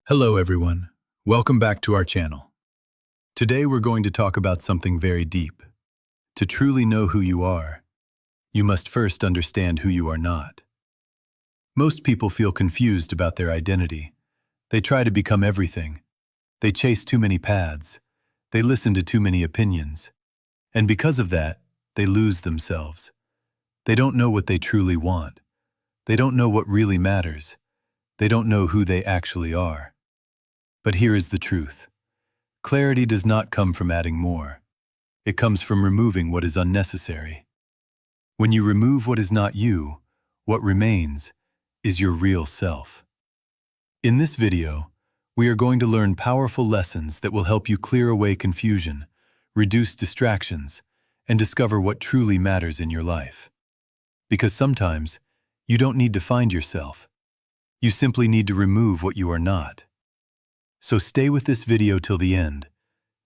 Hello everyone, welcome back to our channel. Today we're going to talk about something very deep. To truly know who you are, you must first understand who you are not. Most people feel confused about their identity. They try to become everything. They chase too many paths. They listen to too many opinions. And because of that, they lose themselves. They don't know what they truly want. They don't know what really matters. They don't know who they actually are. But here is the truth. Clarity does not come from adding more. It comes from removing what is unnecessary. When you remove what is not you, what remains is your real self. In this video, we are going to learn powerful lessons that will help you clear away confusion, reduce distractions, and discover what truly matters in your life. Because sometimes, you don't need to find yourself. You simply need to remove what you are not. So stay with this video till the end,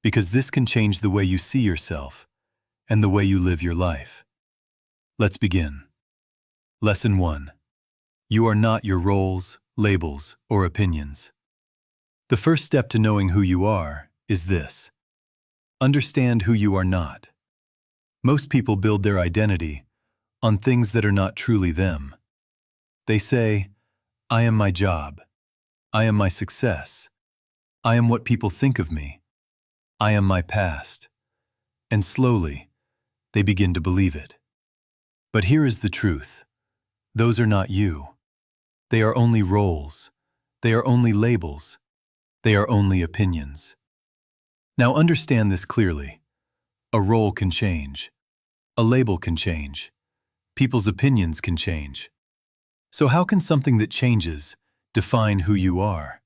because this can change the way you see yourself and the way you live your life. Let's begin. Lesson 1. You are not your roles, labels, or opinions. The first step to knowing who you are is this. Understand who you are not. Most people build their identity on things that are not truly them. They say, I am my job. I am my success. I am what people think of me. I am my past. And slowly, they begin to believe it. But here is the truth. Those are not you. They are only roles. They are only labels. They are only opinions. Now understand this clearly. A role can change. A label can change. People's opinions can change. So how can something that changes define who you are?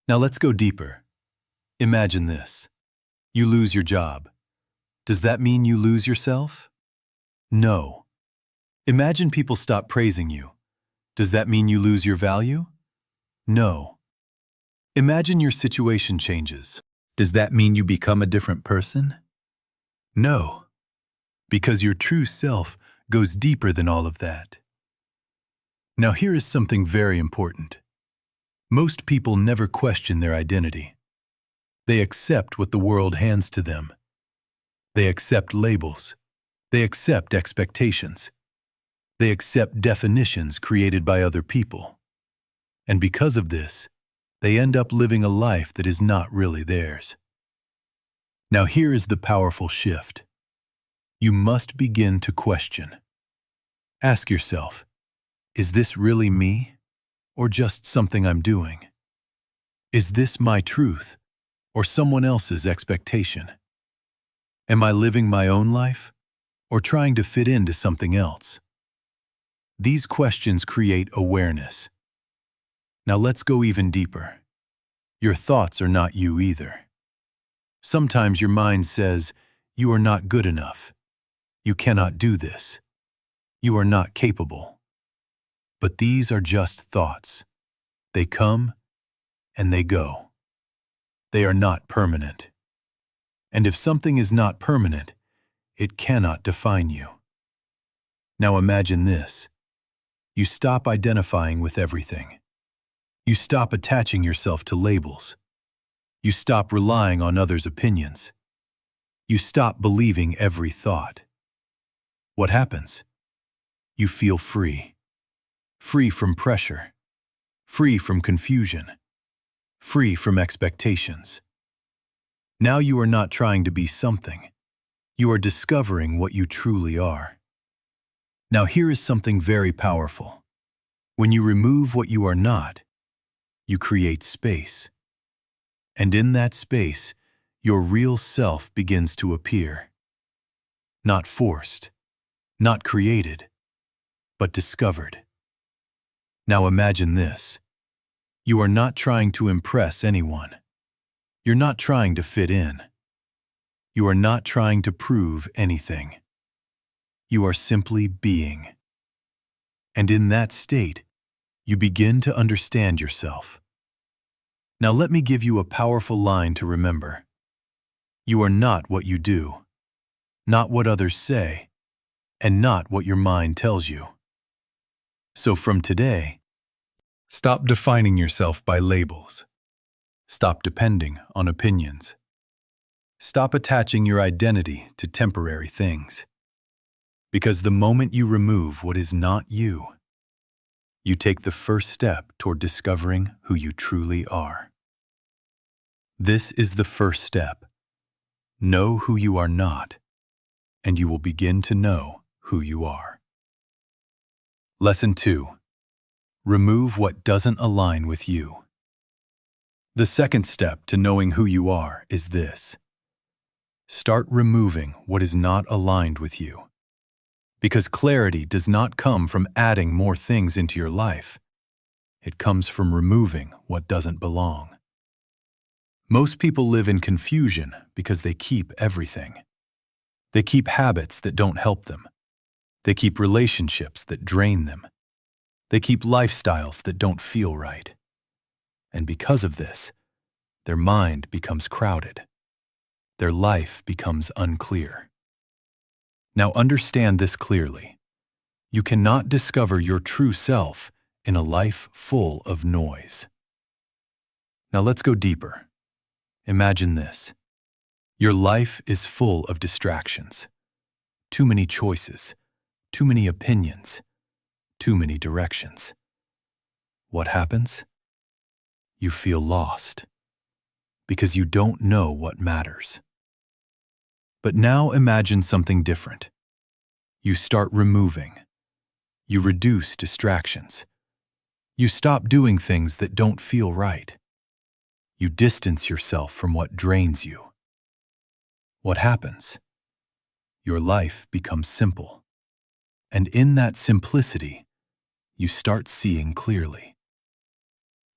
Now let's go deeper. Imagine this. You lose your job. Does that mean you lose yourself? No. Imagine people stop praising you. Does that mean you lose your value? No. Imagine your situation changes. Does that mean you become a different person? No. Because your true self goes deeper than all of that. Now here is something very important. Most people never question their identity. They accept what the world hands to them. They accept labels. They accept expectations. They accept definitions created by other people. And because of this, they end up living a life that is not really theirs. Now here is the powerful shift. You must begin to question. Ask yourself, is this really me? Or just something I'm doing? Is this my truth, or someone else's expectation? Am I living my own life, or trying to fit into something else? These questions create awareness. Now let's go even deeper. Your thoughts are not you either. Sometimes your mind says, you are not good enough. You cannot do this. You are not capable. But these are just thoughts. They come and they go. They are not permanent. And if something is not permanent, it cannot define you. Now imagine this. You stop identifying with everything. You stop attaching yourself to labels. You stop relying on others' opinions. You stop believing every thought. What happens? You feel free. Free from pressure, free from confusion, free from expectations. Now you are not trying to be something. You are discovering what you truly are. Now here is something very powerful. When you remove what you are not, you create space. And in that space, your real self begins to appear. Not forced, not created, but discovered. Now imagine this. You are not trying to impress anyone. You're not trying to fit in. You are not trying to prove anything. You are simply being. And in that state, you begin to understand yourself. Now let me give you a powerful line to remember. You are not what you do, not what others say, and not what your mind tells you. So from today, stop defining yourself by labels. Stop depending on opinions. Stop attaching your identity to temporary things. Because the moment you remove what is not you, you take the first step toward discovering who you truly are. This is the first step. Know who you are not, and you will begin to know who you are. Lesson 2. Remove what doesn't align with you. The second step to knowing who you are is this. Start removing what is not aligned with you. Because clarity does not come from adding more things into your life. It comes from removing what doesn't belong. Most people live in confusion because they keep everything. They keep habits that don't help them. They keep relationships that drain them. They keep lifestyles that don't feel right. And because of this, their mind becomes crowded. Their life becomes unclear. Now understand this clearly. You cannot discover your true self in a life full of noise. Now let's go deeper. Imagine this. Your life is full of distractions. Too many choices, too many opinions, too many directions. What happens? You feel lost because you don't know what matters. But now imagine something different. You start removing. You reduce distractions. You stop doing things that don't feel right. You distance yourself from what drains you. What happens? Your life becomes simple. And in that simplicity, you start seeing clearly.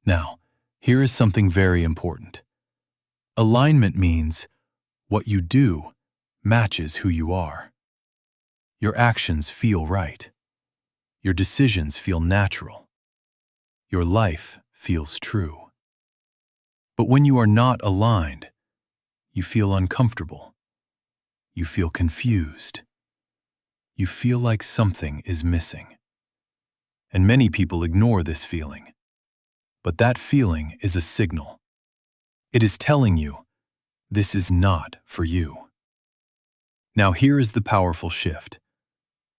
Now, here is something very important. Alignment means what you do matches who you are. Your actions feel right. Your decisions feel natural. Your life feels true. But when you are not aligned, you feel uncomfortable. You feel confused. You feel like something is missing. And many people ignore this feeling. But that feeling is a signal. It is telling you, this is not for you. Now here is the powerful shift.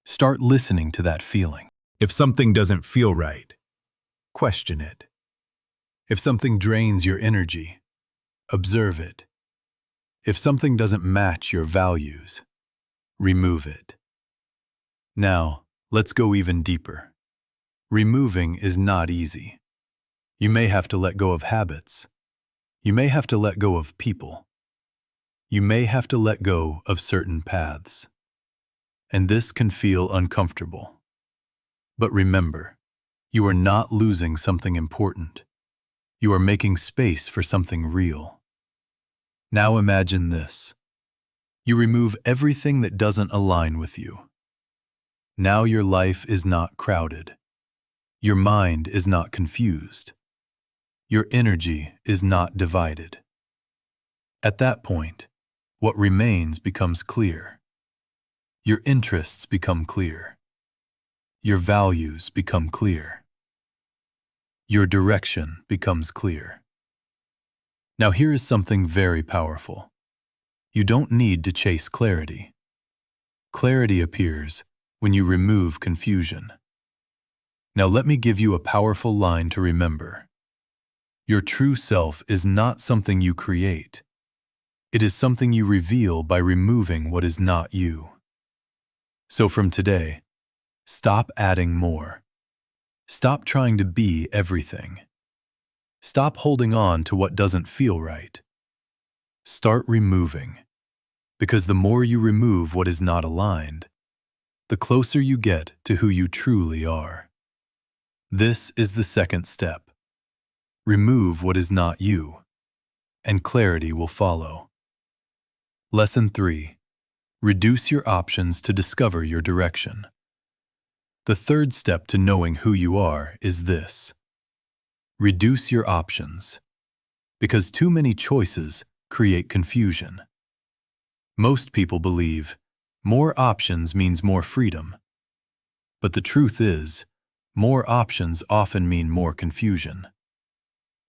Start listening to that feeling. If something doesn't feel right, question it. If something drains your energy, observe it. If something doesn't match your values, remove it. Now, let's go even deeper. Removing is not easy. You may have to let go of habits. You may have to let go of people. You may have to let go of certain paths. And this can feel uncomfortable. But remember, you are not losing something important. You are making space for something real. Now imagine this. You remove everything that doesn't align with you. Now your life is not crowded. Your mind is not confused. Your energy is not divided. At that point, what remains becomes clear. Your interests become clear. Your values become clear. Your direction becomes clear. Now here is something very powerful. You don't need to chase clarity. Clarity appears when you remove confusion. Now let me give you a powerful line to remember. Your true self is not something you create. It is something you reveal by removing what is not you. So from today, stop adding more. Stop trying to be everything. Stop holding on to what doesn't feel right. Start removing. Because the more you remove what is not aligned, the closer you get to who you truly are. This is the second step. Remove what is not you, and clarity will follow. Lesson 3. Reduce your options to discover your direction. The third step to knowing who you are is this. Reduce your options. Because too many choices create confusion. Most people believe more options means more freedom. But the truth is, more options often mean more confusion.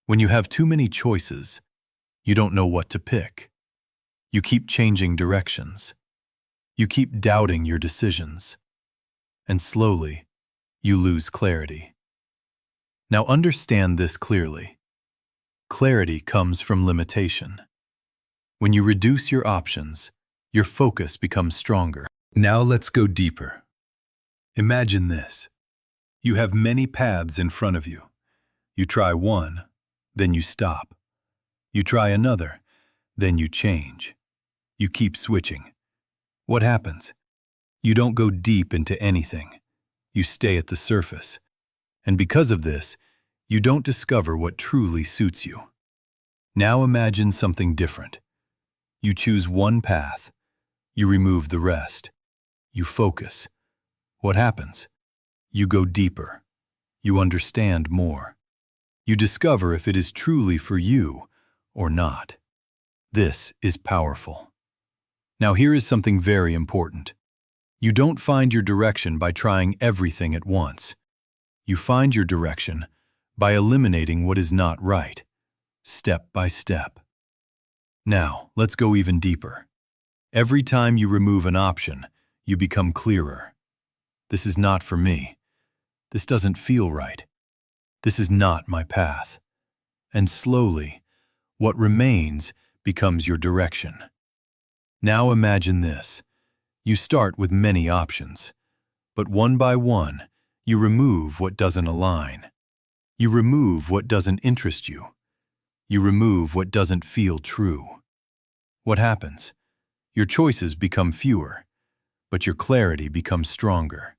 When you have too many choices, you don't know what to pick. You keep changing directions. You keep doubting your decisions. And slowly, you lose clarity. Now understand this clearly. Clarity comes from limitation. When you reduce your options, your focus becomes stronger. Now let's go deeper. Imagine this. You have many paths in front of you. You try one, then you stop. You try another, then you change. You keep switching. What happens? You don't go deep into anything. You stay at the surface. And because of this, you don't discover what truly suits you. Now imagine something different. You choose one path. You remove the rest. You focus. What happens? You go deeper. You understand more. You discover if it is truly for you or not. This is powerful. Now here is something very important. You don't find your direction by trying everything at once. You find your direction by eliminating what is not right, step by step. Now, let's go even deeper. Every time you remove an option, you become clearer. This is not for me. This doesn't feel right. This is not my path. And slowly, what remains becomes your direction. Now imagine this. You start with many options, but one by one, you remove what doesn't align. You remove what doesn't interest you. You remove what doesn't feel true. What happens? Your choices become fewer, but your clarity becomes stronger.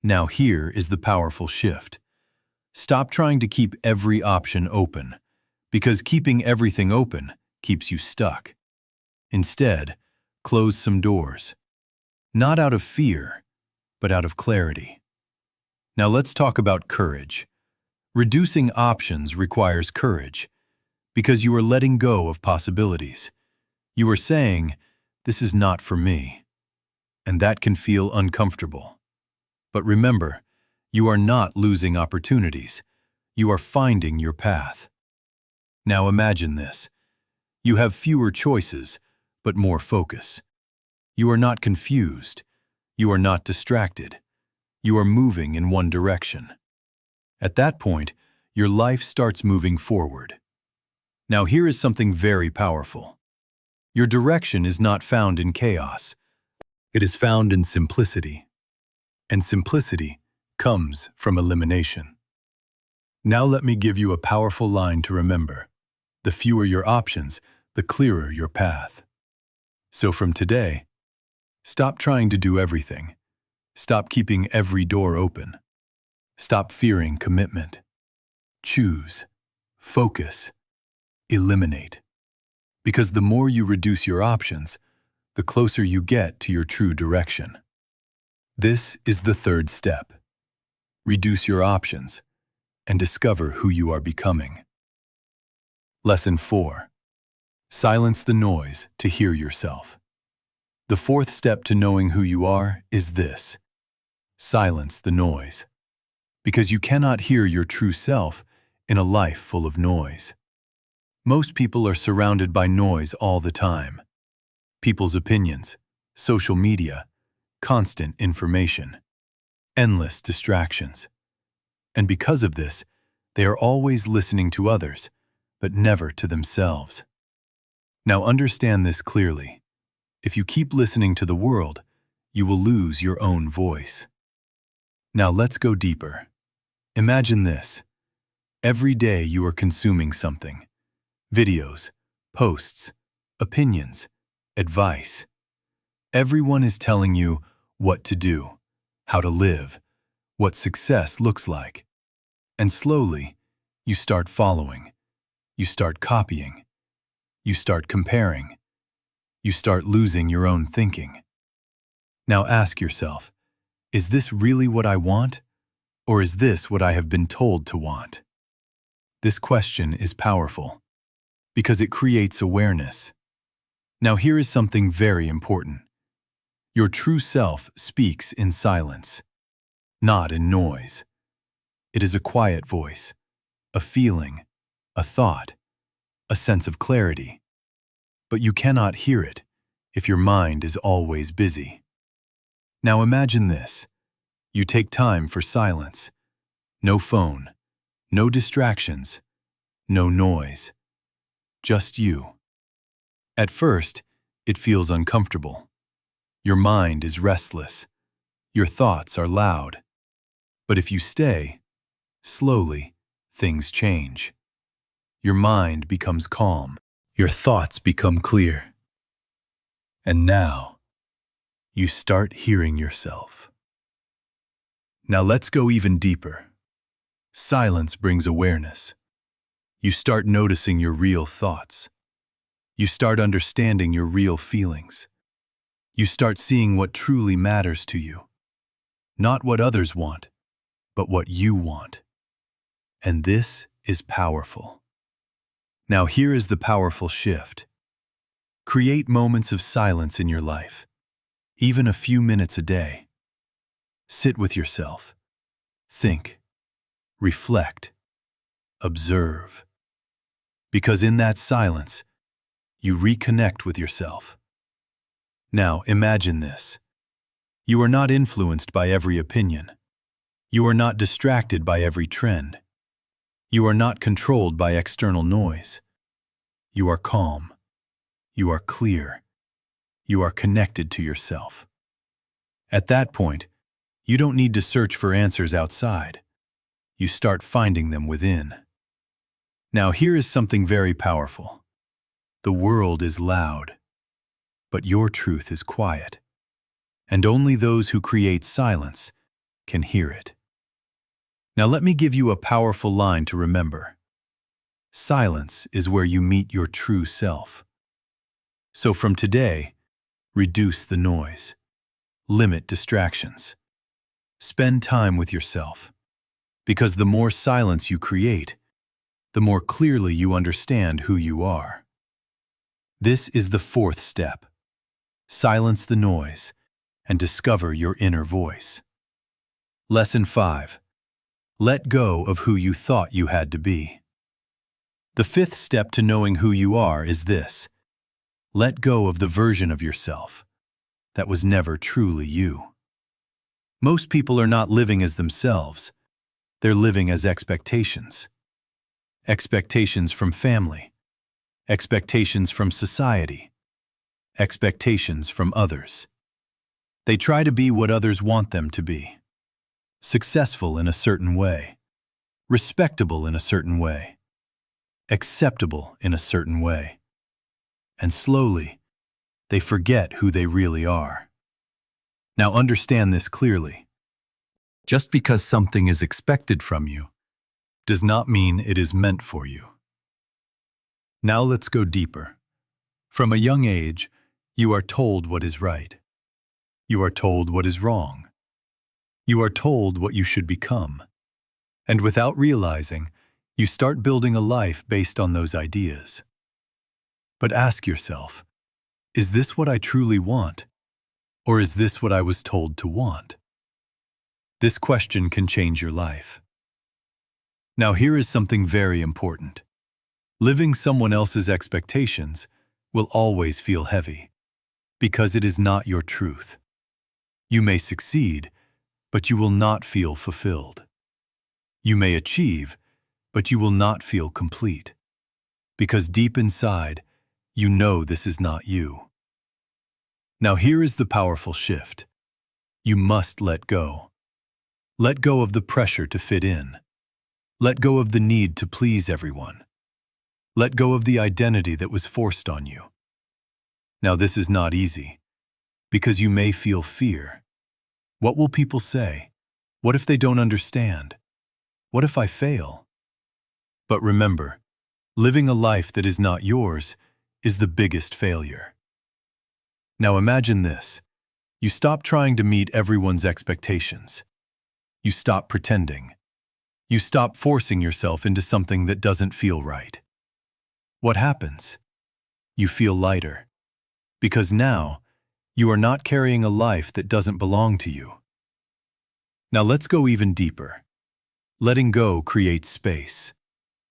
Now here is the powerful shift. Stop trying to keep every option open, because keeping everything open keeps you stuck. Instead, close some doors. Not out of fear, but out of clarity. Now let's talk about courage. Reducing options requires courage, because you are letting go of possibilities. You are saying, "This is not for me." And that can feel uncomfortable. But remember, you are not losing opportunities. You are finding your path. Now imagine this. You have fewer choices, but more focus. You are not confused. You are not distracted. You are moving in one direction. At that point, your life starts moving forward. Now here is something very powerful. Your direction is not found in chaos. It is found in simplicity. And simplicity comes from elimination. Now let me give you a powerful line to remember. The fewer your options, the clearer your path. So from today, stop trying to do everything. Stop keeping every door open. Stop fearing commitment. Choose, focus, eliminate. Because the more you reduce your options, the closer you get to your true direction. This is the third step. Reduce your options and discover who you are becoming. Lesson 4. Silence the noise to hear yourself. The fourth step to knowing who you are is this. Silence the noise. Because you cannot hear your true self in a life full of noise. Most people are surrounded by noise all the time. People's opinions, social media, constant information, endless distractions. And because of this, they are always listening to others, but never to themselves. Now understand this clearly. If you keep listening to the world, you will lose your own voice. Now let's go deeper. Imagine this. Every day you are consuming something. Videos, posts, opinions, advice. Everyone is telling you what to do, how to live, what success looks like. And slowly, you start following. You start copying. You start comparing. You start losing your own thinking. Now ask yourself, is this really what I want? Or is this what I have been told to want? This question is powerful because it creates awareness. Now here is something very important. Your true self speaks in silence, not in noise. It is a quiet voice, a feeling, a thought, a sense of clarity. But you cannot hear it if your mind is always busy. Now imagine this. You take time for silence. No phone, no distractions, no noise. Just you. At first, it feels uncomfortable. Your mind is restless. Your thoughts are loud. But if you stay, slowly, things change. Your mind becomes calm. Your thoughts become clear. And now, you start hearing yourself. Now let's go even deeper. Silence brings awareness. You start noticing your real thoughts. You start understanding your real feelings. You start seeing what truly matters to you. Not what others want, but what you want. And this is powerful. Now here is the powerful shift. Create moments of silence in your life, even a few minutes a day. Sit with yourself. Think. Reflect. Observe. Because in that silence, you reconnect with yourself. Now imagine this. You are not influenced by every opinion. You are not distracted by every trend. You are not controlled by external noise. You are calm. You are clear. You are connected to yourself. At that point, you don't need to search for answers outside. You start finding them within. Now here is something very powerful. The world is loud, but your truth is quiet. And only those who create silence can hear it. Now let me give you a powerful line to remember. Silence is where you meet your true self. So from today, reduce the noise. Limit distractions. Spend time with yourself. Because the more silence you create, the more clearly you understand who you are. This is the fourth step. Silence the noise and discover your inner voice. Lesson 5. Let go of who you thought you had to be. The fifth step to knowing who you are is this. Let go of the version of yourself that was never truly you. Most people are not living as themselves. They're living as expectations. Expectations from family. Expectations from society. Expectations from others. They try to be what others want them to be. Successful in a certain way. Respectable in a certain way. Acceptable in a certain way. And slowly, they forget who they really are. Now understand this clearly. Just because something is expected from you does not mean it is meant for you. Now let's go deeper. From a young age, you are told what is right. You are told what is wrong. You are told what you should become. And without realizing, you start building a life based on those ideas. But ask yourself, is this what I truly want? Or is this what I was told to want? This question can change your life. Now here is something very important. Living someone else's expectations will always feel heavy, because it is not your truth. You may succeed, but you will not feel fulfilled. You may achieve, but you will not feel complete. Because deep inside, you know this is not you. Now here is the powerful shift. You must let go. Let go of the pressure to fit in. Let go of the need to please everyone. Let go of the identity that was forced on you. Now this is not easy, because you may feel fear. What will people say? What if they don't understand? What if I fail? But remember, living a life that is not yours is the biggest failure. Now imagine this. You stop trying to meet everyone's expectations. You stop pretending. You stop forcing yourself into something that doesn't feel right. What happens? You feel lighter. Because now, you are not carrying a life that doesn't belong to you. Now let's go even deeper. Letting go creates space.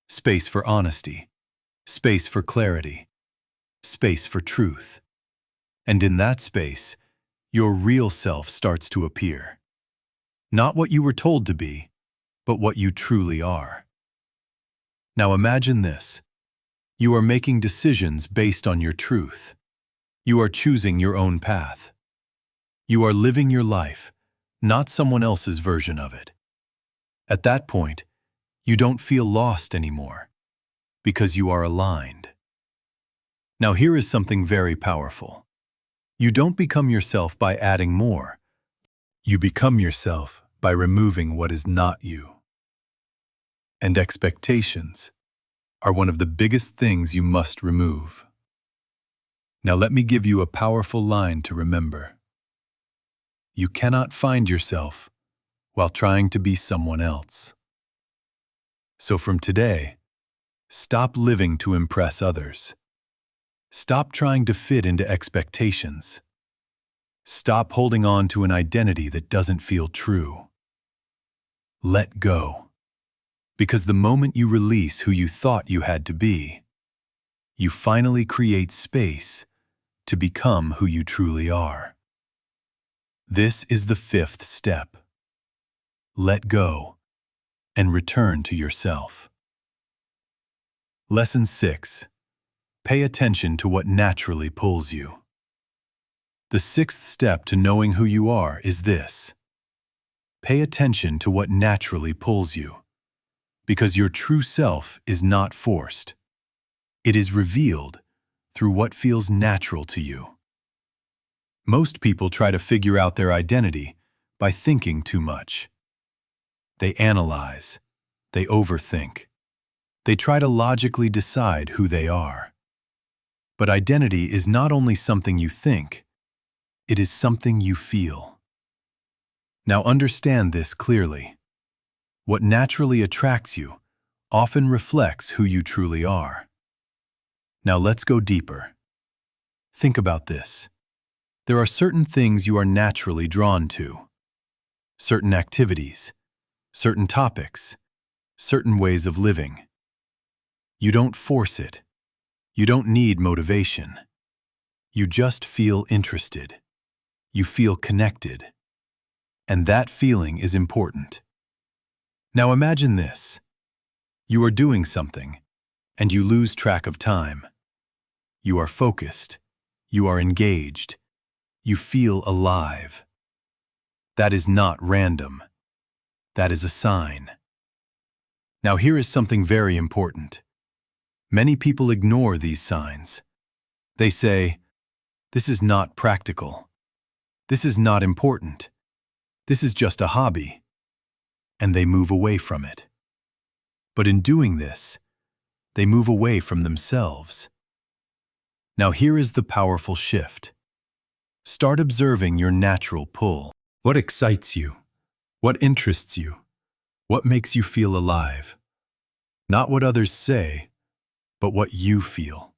space for honesty, space for clarity, space for truth. And in that space, your real self starts to appear. Not what you were told to be, but what you truly are. Now imagine this. You are making decisions based on your truth. You are choosing your own path. You are living your life, not someone else's version of it. At that point, you don't feel lost anymore, because you are aligned. Now here is something very powerful. You don't become yourself by adding more. You become yourself by removing what is not you. And expectations are one of the biggest things you must remove. Now let me give you a powerful line to remember. You cannot find yourself while trying to be someone else. So from today, stop living to impress others. Stop trying to fit into expectations. Stop holding on to an identity that doesn't feel true. Let go. Because the moment you release who you thought you had to be, you finally create space to become who you truly are. This is the 5th step. Let go and return to yourself. Lesson 6. Pay attention to what naturally pulls you. The 6th step to knowing who you are is this. Pay attention to what naturally pulls you, because your true self is not forced. It is revealed through what feels natural to you. Most people try to figure out their identity by thinking too much. They analyze, they overthink, they try to logically decide who they are. But identity is not only something you think, it is something you feel. Now understand this clearly. What naturally attracts you often reflects who you truly are. Now let's go deeper. Think about this. There are certain things you are naturally drawn to. Certain activities, certain topics, certain ways of living. You don't force it. You don't need motivation. You just feel interested. You feel connected. And that feeling is important. Now imagine this. You are doing something, and you lose track of time. You are focused. You are engaged. You feel alive. That is not random. That is a sign. Now here is something very important. Many people ignore these signs. They say, "This is not practical. This is not important. This is just a hobby." And they move away from it. But in doing this, they move away from themselves. Now here is the powerful shift. Start observing your natural pull. What excites you? What interests you? What makes you feel alive? Not what others say, but what you feel.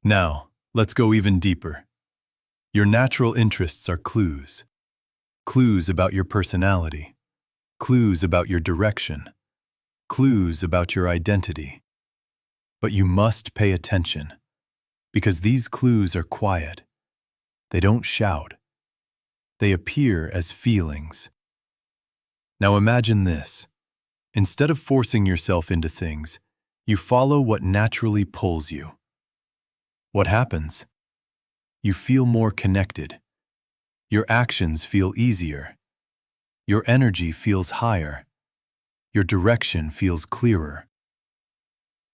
Now, let's go even deeper. Your natural interests are clues. Clues about your personality. Clues about your direction. Clues about your identity. But you must pay attention, because these clues are quiet. They don't shout. They appear as feelings. Now imagine this. Instead of forcing yourself into things, you follow what naturally pulls you. What happens? You feel more connected. Your actions feel easier. Your energy feels higher. Your direction feels clearer.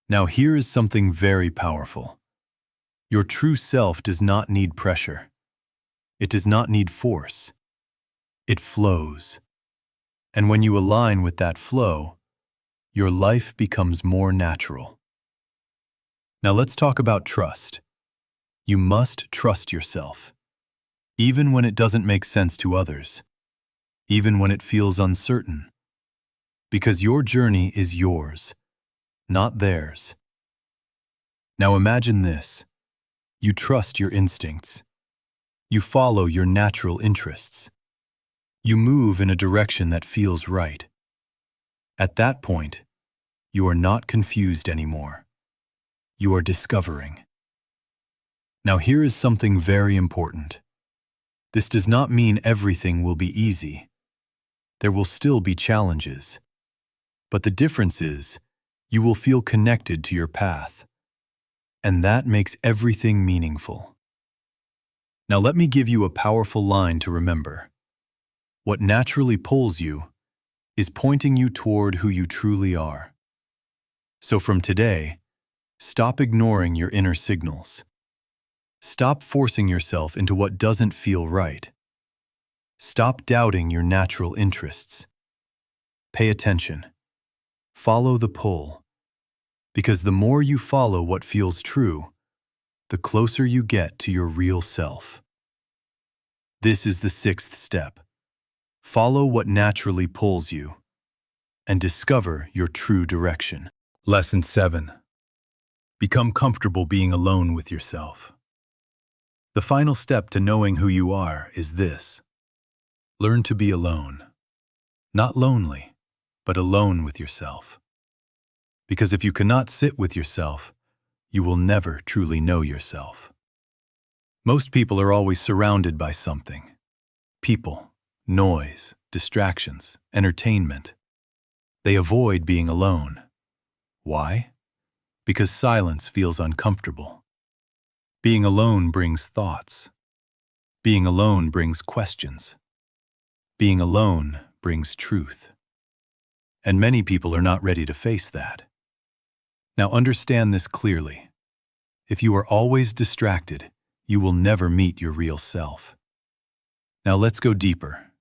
Now here is something very powerful. Your true self does not need pressure. It does not need force. It flows. And when you align with that flow, your life becomes more natural. Now let's talk about trust. You must trust yourself, even when it doesn't make sense to others, even when it feels uncertain, because your journey is yours, not theirs. Now imagine this. You trust your instincts. You follow your natural interests. You move in a direction that feels right. At that point, You are not confused anymore. You are discovering. Now here is something very important. This does not mean everything will be easy. There will still be challenges. But the difference is, you will feel connected to your path. And that makes everything meaningful. Now let me give you a powerful line to remember. What naturally pulls you is pointing you toward who you truly are. So from today, stop ignoring your inner signals. Stop forcing yourself into what doesn't feel right. Stop doubting your natural interests. Pay attention. Follow the pull. Because the more you follow what feels true, the closer you get to your real self. This is the 6th step. Follow what naturally pulls you and discover your true direction. Lesson 7. Become comfortable being alone with yourself. The final step to knowing who you are is this. Learn to be alone. Not lonely, but alone with yourself. Because if you cannot sit with yourself, you will never truly know yourself. Most people are always surrounded by something. People, noise, distractions, entertainment. They avoid being alone. Why? Because silence feels uncomfortable. Being alone brings thoughts. Being alone brings questions. Being alone brings truth. And many people are not ready to face that. Now understand this clearly. If you are always distracted, you will never meet your real self. Now let's go deeper.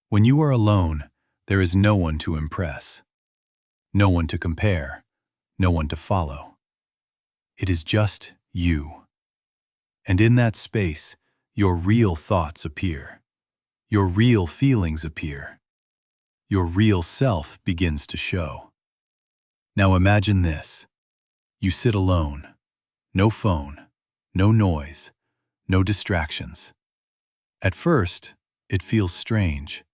When you are alone, there is no one to impress, no one to compare, no one to follow. It is just you. And in that space, your real thoughts appear. Your real feelings appear. Your real self begins to show. Now imagine this. You sit alone. No phone, no noise, no distractions. At first, it feels strange.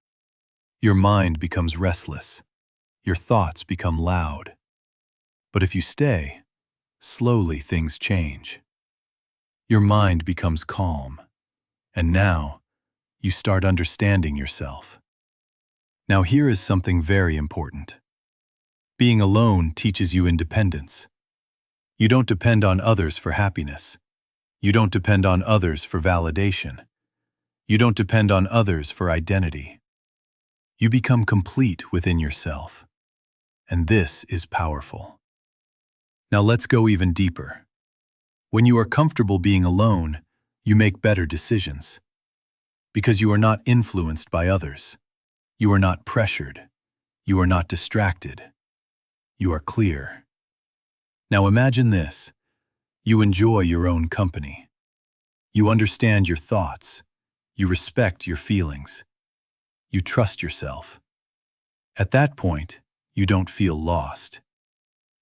Your mind becomes restless. Your thoughts become loud. But if you stay, slowly things change. Your mind becomes calm. And now, you start understanding yourself. Now here is something very important. Being alone teaches you independence. You don't depend on others for happiness. You don't depend on others for validation. You don't depend on others for identity. You become complete within yourself. And this is powerful. Now let's go even deeper. When you are comfortable being alone, you make better decisions. Because you are not influenced by others. You are not pressured. You are not distracted. You are clear. Now imagine this. You enjoy your own company. You understand your thoughts. You respect your feelings. You trust yourself. At that point, you don't feel lost.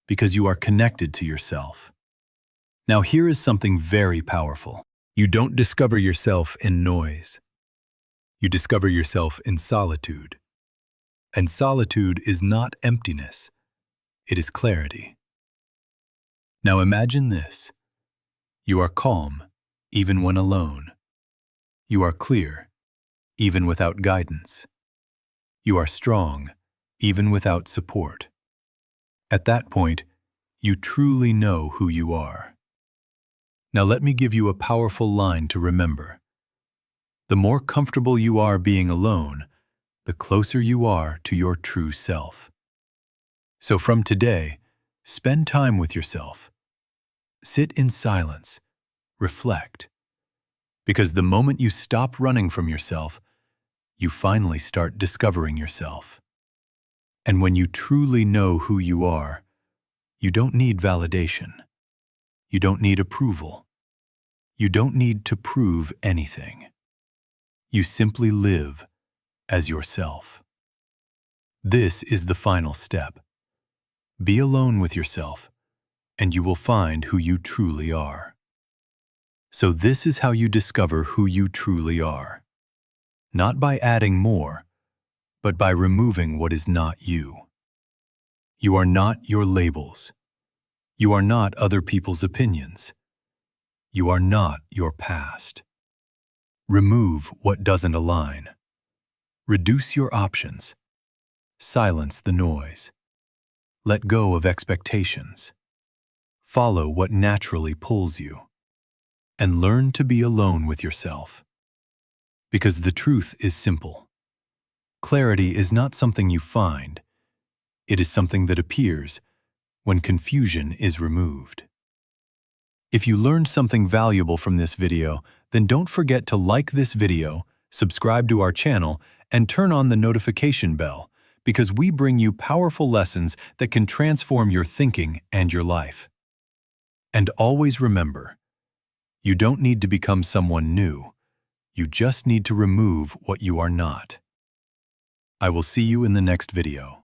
Because you are connected to yourself. Now here is something very powerful. You don't discover yourself in noise. You discover yourself in solitude. And solitude is not emptiness. It is clarity. Now imagine this. You are calm, even when alone. You are clear, even without guidance. You are strong, even without support. At that point, you truly know who you are. Now let me give you a powerful line to remember. The more comfortable you are being alone, the closer you are to your true self. So from today, spend time with yourself. Sit in silence. Reflect. Because the moment you stop running from yourself, you finally start discovering yourself. And when you truly know who you are, you don't need validation. You don't need approval. You don't need to prove anything. You simply live as yourself. This is the final step. Be alone with yourself, and you will find who you truly are. So this is how you discover who you truly are. Not by adding more, but by removing what is not you. You are not your labels. You are not other people's opinions. You are not your past. Remove what doesn't align. Reduce your options. Silence the noise. Let go of expectations. Follow what naturally pulls you. And learn to be alone with yourself. Because the truth is simple. Clarity is not something you find. It is something that appears when confusion is removed. If you learned something valuable from this video, then don't forget to like this video, subscribe to our channel, and turn on the notification bell, because we bring you powerful lessons that can transform your thinking and your life. And always remember, you don't need to become someone new. You just need to remove what you are not. I will see you in the next video.